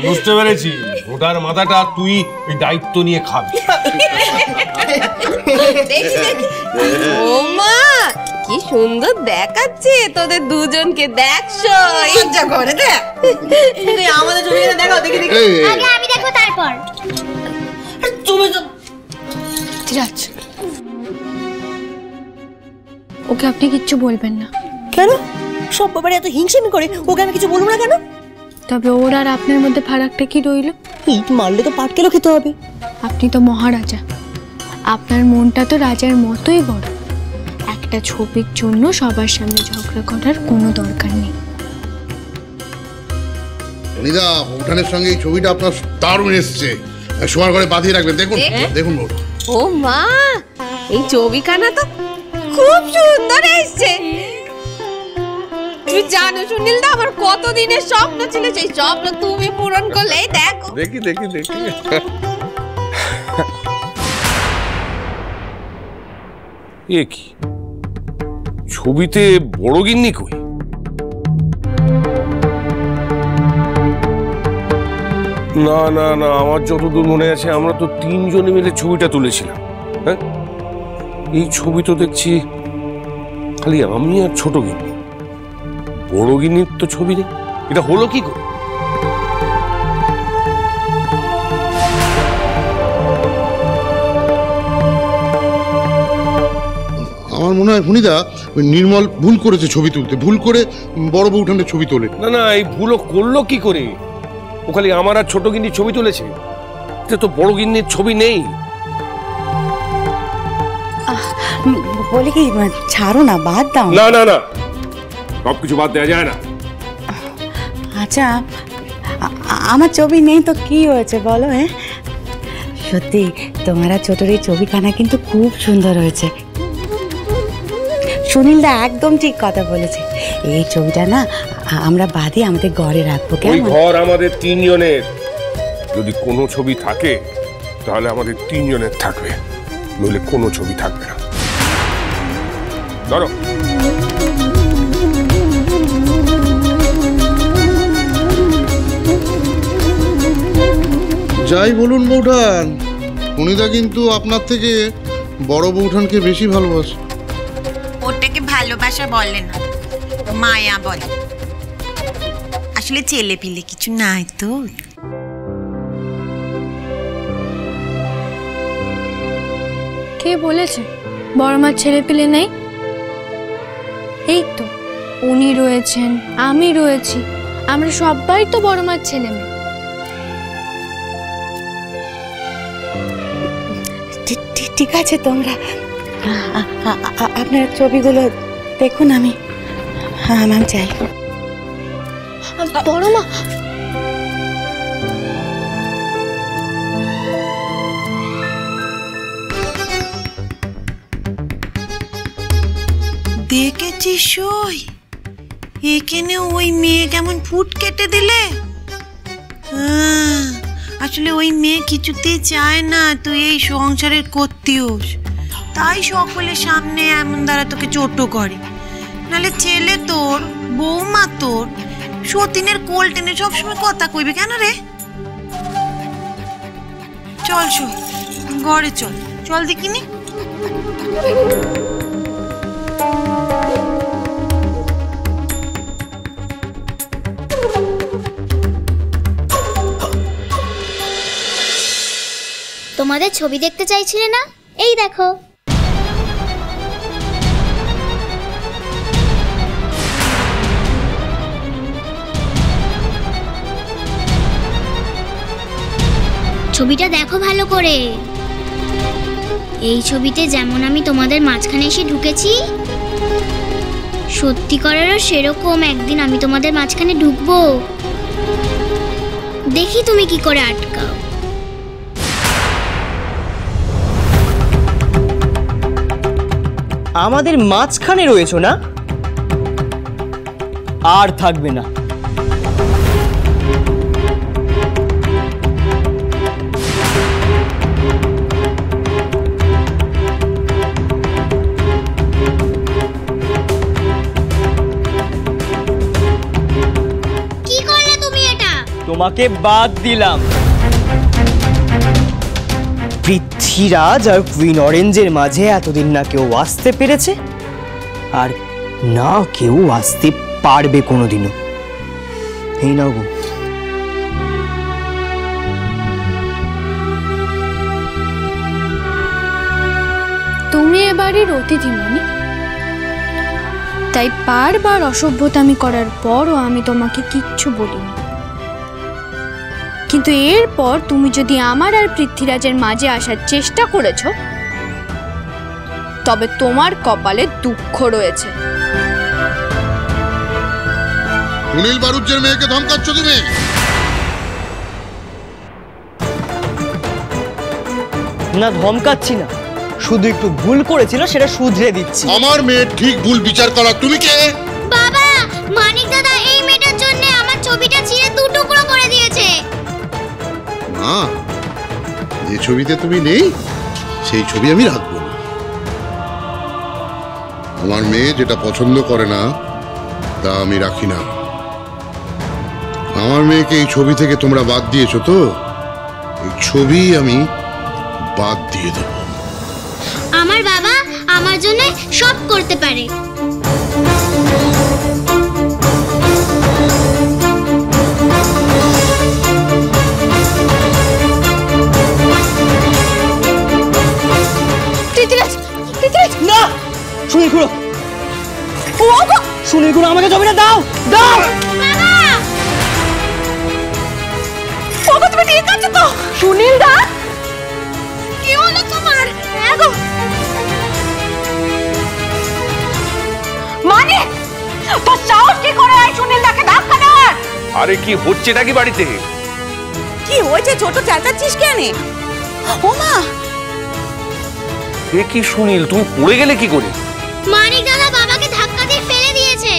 বুঝতে পেরেছি, ওটার মাথাটা তুই এই দায়িত্ব নিয়ে খাবি। ও মা, কি সুন্দর দেখাচ্ছে তোদের দুজনকে, দেখছো ইচ্ছা করে দেখ। আমাদের ছবিটা দেখো, দেখি দেখি। আগে আমি দেখো তারপর তুমি তো ধীরাজ, ওকে আপনি কিচ্ছু বলবেন না। কেন? সব ব্যাপারে এত হিংসেমি করে ওকে আমি কিছু বলবো না কেন? তবে ওর আর আপনার মধ্যে ফারাকটা কি রইল? ইট মারলে তো পাটকেলও খেতে হবে। আপনি তো মহারাজা, আপনার মনটা তো রাজার মতোই বড়। একটা ছবির জন্য সবার সামনে ঝগড়া করার কোনো দরকার নেই। অনিদা, উঠানের সঙ্গে এই ছবিটা আপনার দারুণ এসছে, শোয়ার ঘরে বাঁধিয়ে রাখবেন। দেখুন দেখুন। ও মা, এই ছবিখানা তো খুব সুন্দর এসছে। তুই জানো সুনীল দা, আমার কতদিনের স্বপ্ন ছিল, সেই স্বপ্ন তুমি পূরণ করলে। দেখো, দেখি দেখি দেখি। এ কি, ছবিতে বড় গিন্নি কই? না না না, আমার যতদূর মনে আছে আমরা তো তিনজনে মিলে ছবিটা তুলেছিলাম। হ্যাঁ, এই ছবি তো দেখছি খালি আমি আর ছোট গিন্নি, বড় গিন্নির তো ছবি নেই। এটা হলো কি করে? আমার মনে হয় ফণিদা ওই নির্মল ভুল করেছে ছবি তুলতে, ভুল করে বড় বউঠানের ছবি তোলে। না না, এই ভুলও করলো কি করে? ও খালি আমার আর ছোট গিন্নির ছবি তুলেছে, এতে তো বড় গিন্নির ছবি নেই। বলে কি, ছাড়ো না, বাদ দাও। না না না, সবকিছু বাদ দেওয়া যায় না। আচ্ছা, আমার ছবি নেই তো কি হয়েছে বলো? হ্যাঁ, সত্যি তোমার ছোটর এই ছবিখানা কিন্তু খুব সুন্দর হয়েছে। সুনীল দা একদম ঠিক কথা বলেছে, এই ছবিটা না আমরা বাদে আমাদের ঘরে রাখবো। ওই ঘর আমাদের তিনজনের, যদি কোনো ছবি থাকে তাহলে আমাদের তিনজনের থাকবে, নইলে কোনো ছবি থাকবে না। ধরো, যাই বলুন বউঠান, ফণিদা কিন্তু আপনার থেকে বড় বউঠানকে বেশি ভালোবাসে। ওটাকে ভালোবাসা বলে না, মায়া বলে। আসলে ছেলে পিলে কিছু নাই তো। কে বলেছে বড় মার ছেলে পেলে নেই? এই তো উনি রয়েছেন, আমি রয়েছি, আমরা সবাই তো বড় মার ছেলে মেয়ে। ঠিক আছে, তোমরা আপনার ছবিগুলো দেখুন, আমি চাই। বড় মা, দেখেছিস ওই এখানে ওই মেয়ে কেমন ফুট কেটে দিলে? আসলে ওই মেয়ে কিছুতেই চায় না তুই এই সংসারের করতিস, তাই সকলের সামনে এমন দ্বারা তোকে ছোট করে। নালে ছেলে তোর, বৌমা তোর, সতীনের কোল টেনে সবসময় কথা কইবে কেন রে? চল শো, ঘরে চল, চল দেখিনি। তোমাদের ছবি দেখতে চাইছিলে না? এই দেখো। ছবিটা দেখো ভালো করে। এই ছবিতে যেমন আমি তোমাদের মাঝখানে এসে ঢুকেছি, সত্যিকারেরও সেরকম একদিন আমি তোমাদের মাঝখানে ঢুকবো। দেখি তুমি কি করে আটকাও। আমাদের মাঝখানে রয়েছো না, আর থাকবে না। কি করলে তুমি এটা? তোমাকে বাদ দিলাম। পৃথ্বীরাজ আর কুইন অরেঞ্জের মাঝে এতদিন না কেউ আসতে পেরেছে, আর না কেউ আসতে পারবে কোনোদিনও। এই নাও গো। তুমি এবারের অতিথি মনি, তাই বারবার অসভ্যতামি করার পরও আমি তোমাকে কিচ্ছু বলিনি। কিন্তু এরপর তুমি যদি আমার আর পৃথ্বীরাজের মাঝে আসার চেষ্টা করেছো, তবে তোমার কপালে দুঃখ রয়েছে। সুনীল বারুজ্যের মেয়েকে ধমকাচ্ছ তুমি? না, ধমকাচ্ছি না, শুধু একটু ভুল করেছিল সেটা শুধরে দিচ্ছি। আমার মেয়ের ঠিক ভুল বিচার করা তুমি কে? বাবা, মানিক দাদা এই মেয়েটার জন্য আমার ছবিটা ছিঁড়ে দু টুকরো করে দিয়েছে। না, যে ছবিতে তুমি নেই সেই ছবি আমি রাখবো না। আমার মেয়ে যেটা পছন্দ করে না তা আমি রাখি না। আমার মেয়েকে এই ছবি থেকে তোমরা বাদ দিয়েছো তো, এই ছবি আমি বাদ দিয়ে দেব। আমার বাবা আমার জন্য সব করতে পারে। না, সুনীল খুড়ো, সুনীল খুড়ো, আমাকে ছবিটা দাও, দাও। তুমি ঠিক আছো তো? সুনীল দা, কি হলো তোমার? মানে তোর সাহস কি করে এই সুনীল দাকে ধাক্কা দেওয়ার? আরে কি হচ্ছে নাকি বাড়িতে? কি হয়েছে? ছোট চেঁচাচ্ছিস কেন? ও মা, এ কি সুনীল, তুমি পড়ে গেলে কি করে? মানিক দাদা বাবাকে ধাক্কা দিয়ে ফেলে দিয়েছে।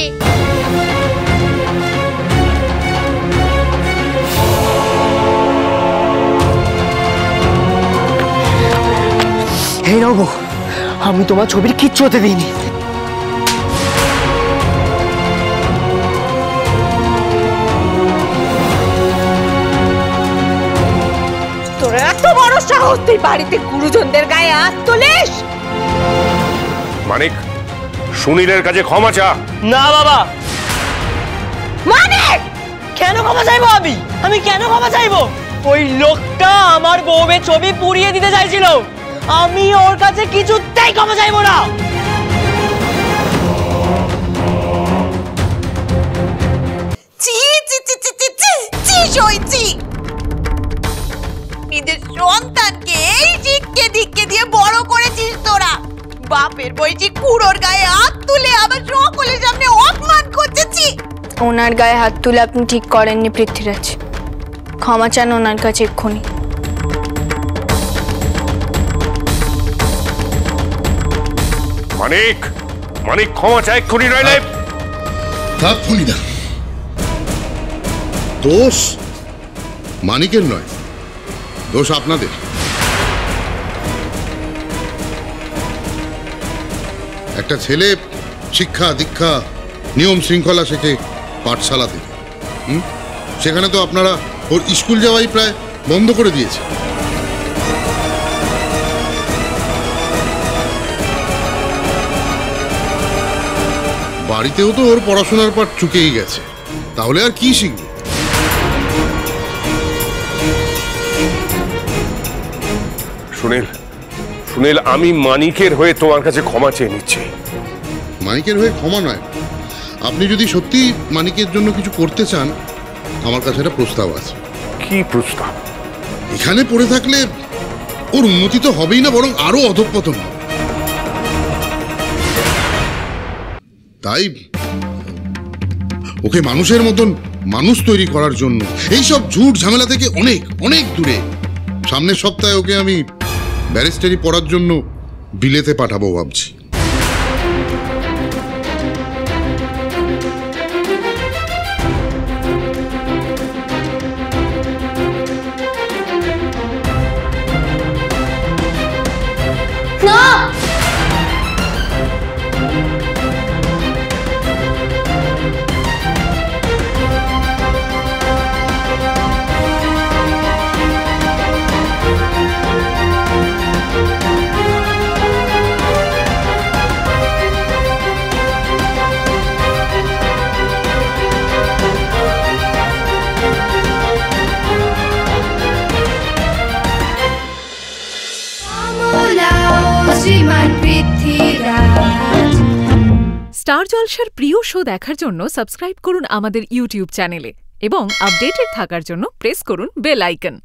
এই নাও গো, আমি তোমার ছবির কিচ্ছু হতে দিইনি। তোর এত বড় সাহস, তুই বাড়িতে গুরুজনদের গায়ে হাত তুলিস? মানিক, সুনীলের কাছে ক্ষমা চা। না বাবা। মানিক, কেন ক্ষমা চাইবো আমি? আমি কেন ক্ষমা চাইবো? ওই লোকটা আমার বউয়ের ছবি পুড়িয়ে দিতে চাইছিল, আমি ওর কাছে কিছুতেই ক্ষমা চাইবো না। চি চি চি চি চি চি চি সইছি। নিজের সন্তানকে এই শিক্ষে দিয়ে বড় করেছিস তোরা। বাপের বয়সী কুড়োর গায়ে হাত তুলে আবার সকলের সামনে অপমান করতেছি। ওনার গায়ে হাত তুলে আপনি ঠিক করেননি পৃথ্বীরাজ, ক্ষমা চান ওনার কাছে এক্ষুনি। মানিক, মানিক ক্ষমা চাই এক্ষুনি, নইলে থাক ফণিদা, দোষ মানিকের নয়, দোষ আপনাদের। একটা ছেলে শিক্ষা দীক্ষা নিয়ম শৃঙ্খলা শেখে পাঠশালা থেকে, সেখানে তো আপনারা ওর স্কুল যাওয়াই প্রায় বন্ধ করে দিয়েছে। বাড়িতেও তো ওর পড়াশোনার পাঠ চুকেই গেছে, তাহলে আর কি শিখবে? সুনীল, সুনীল, আমি মানিকের হয়ে তোমার কাছে ক্ষমা চেয়ে নিচ্ছি। মানিকের হয়ে ক্ষমা নয়, আপনি যদি সত্যি মানিকের জন্য কিছু করতে চান, আমার কাছে একটা প্রস্তাব আছে। কি প্রস্তাব? এখানে পড়ে থাকলে ওর উন্নতি তো হবেই না, বরং আরো অধঃপতন হবে। তাই ওকে মানুষের মতন মানুষ তৈরি করার জন্য, এইসব ঝুট ঝামেলা থেকে অনেক অনেক দূরে, সামনের সপ্তাহে ওকে আমি ব্যারিস্টারি পড়ার জন্য বিলেতে পাঠাবো ভাবছি। স্টার জলসার প্রিয় শো দেখার জন্য সাবস্ক্রাইব করুন আমাদের ইউটিউব চ্যানেলে এবং আপডেটেড থাকার জন্য প্রেস করুন বেল আইকন।